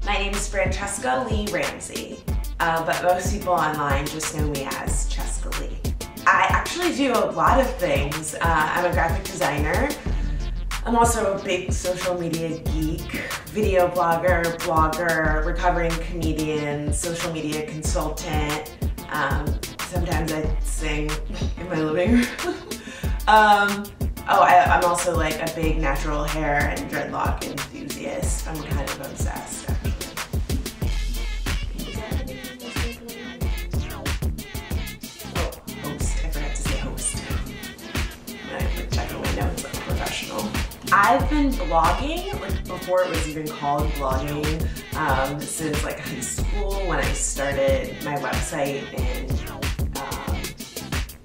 My name is Franchesca Lee Ramsey, but most people online just know me as Chescaleigh. I actually do a lot of things. I'm a graphic designer. I'm also a big social media geek, video blogger, recovering comedian, social media consultant. Sometimes I sing in my living room. I'm also like a big natural hair and dreadlock enthusiast. I'm kind of obsessed, actually. Oh, host. I forgot to say host. I'm checking my notes like a professional. I've been blogging, like before it was even called blogging, since like high school when I started my website in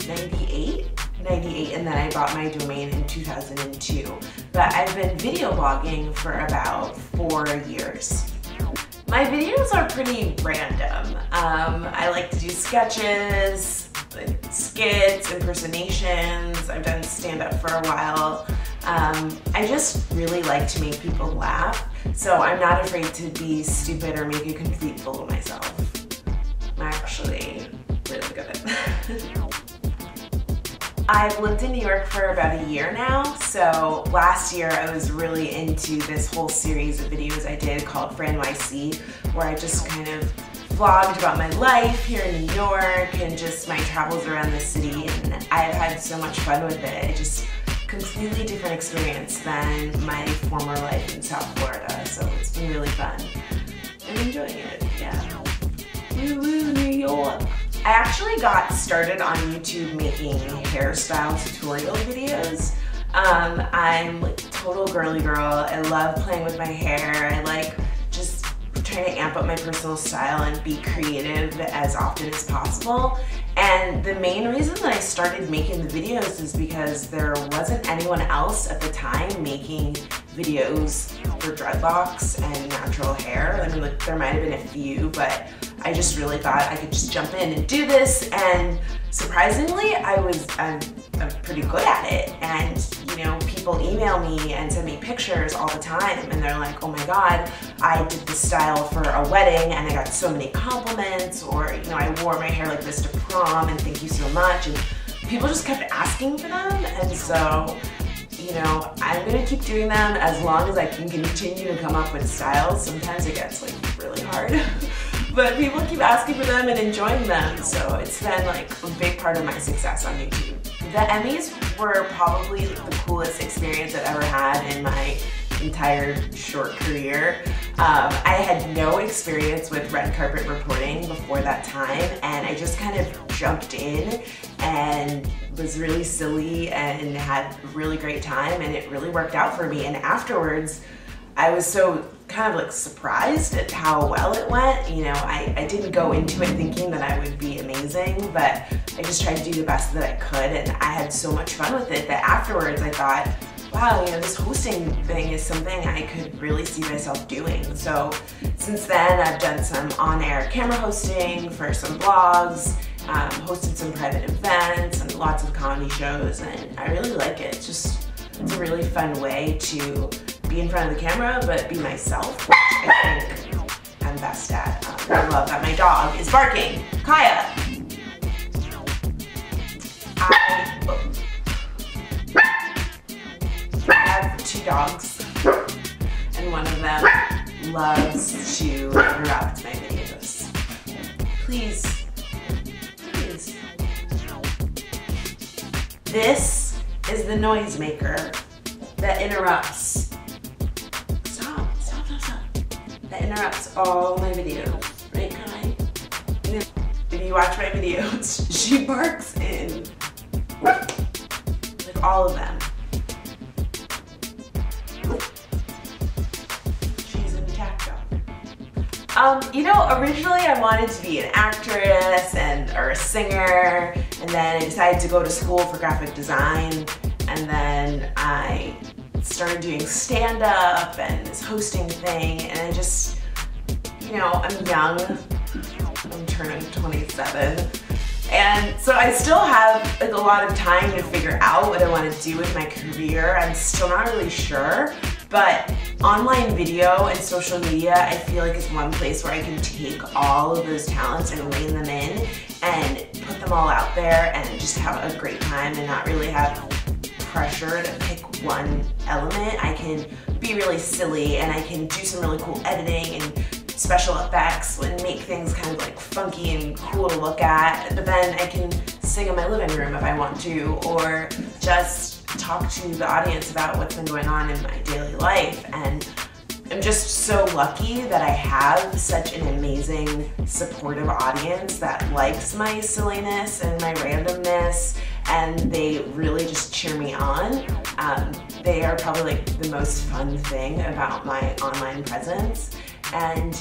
98, and then I bought my domain in 2002. But I've been video blogging for about 4 years. My videos are pretty random. I like to do sketches, skits, impersonations. I've done stand-up for a while. I just really like to make people laugh, so I'm not afraid to be stupid or make a complete fool of myself. I'm actually really good at that. I've lived in New York for about a year now, so last year I was really into this whole series of videos I did called Franchesca, where I just kind of vlogged about my life here in New York and just my travels around the city, and I've had so much fun with it. It's just a completely different experience than my former life in South Florida, so it's been really fun. I'm enjoying it, yeah. Woo woo, New York! I actually got started on YouTube making hairstyle tutorial videos. I'm like total girly girl. I love playing with my hair. I like just trying to amp up my personal style and be creative as often as possible. And the main reason that I started making the videos is because there wasn't anyone else at the time making videos for dreadlocks and natural hair. I mean, like, there might have been a few, but I just really thought I could just jump in and do this, and surprisingly, I'm pretty good at it. And you know, people email me and send me pictures all the time, and they're like, "Oh my God, I did this style for a wedding, and I got so many compliments," or you know, "I wore my hair like this to prom, and thank you so much." And people just kept asking for them, and so you know, I'm gonna keep doing them as long as I can continue to come up with styles. Sometimes it gets like really hard. But people keep asking for them and enjoying them, so it's been like a big part of my success on YouTube. The Emmys were probably the coolest experience I've ever had in my entire short career. I had no experience with red carpet reporting before that time, and I just kind of jumped in and was really silly and had a really great time, and it really worked out for me. And afterwards, I was so kind of like surprised at how well it went. You know, I didn't go into it thinking that I would be amazing, but I just tried to do the best that I could, and I had so much fun with it that afterwards I thought, wow, you know, this hosting thing is something I could really see myself doing. So since then, I've done some on-air camera hosting for some blogs, hosted some private events and lots of comedy shows, and I really like it. It's a really fun way to be in front of the camera, but be myself, which I think I'm best at. I love that my dog is barking. Kaya! I have 2 dogs, and one of them loves to interrupt my videos. Please, please. This is the noisemaker that interrupts. Stop. That interrupts all my videos, right, Kai? If you watch my videos, she barks in like all of them. She's an attack dog. You know, originally I wanted to be an actress or a singer, and then I decided to go to school for graphic design, and then I started doing stand-up and this hosting thing, and I just, you know, I'm young, I'm turning 27, and so I still have like a lot of time to figure out what I want to do with my career. I'm still not really sure, But online video and social media, I feel like is one place where I can take all of those talents and rein them in and put them all out there and just have a great time and not really have pressure to pick one element. I can be really silly and I can do some really cool editing and special effects and make things kind of like funky and cool to look at. But then I can sing in my living room if I want to, or just talk to the audience about what's been going on in my daily life. And I'm just so lucky that I have such an amazing, supportive audience that likes my silliness and my randomness, and they really just cheer me on. They are probably like the most fun thing about my online presence, and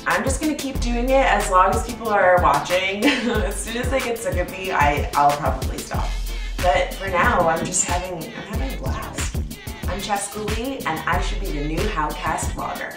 I'm just gonna keep doing it as long as people are watching. As soon as they get sick of me, I'll probably stop. But for now, I'm having a blast. I'm Chescaleigh, and I should be the new Howcast Vlogger.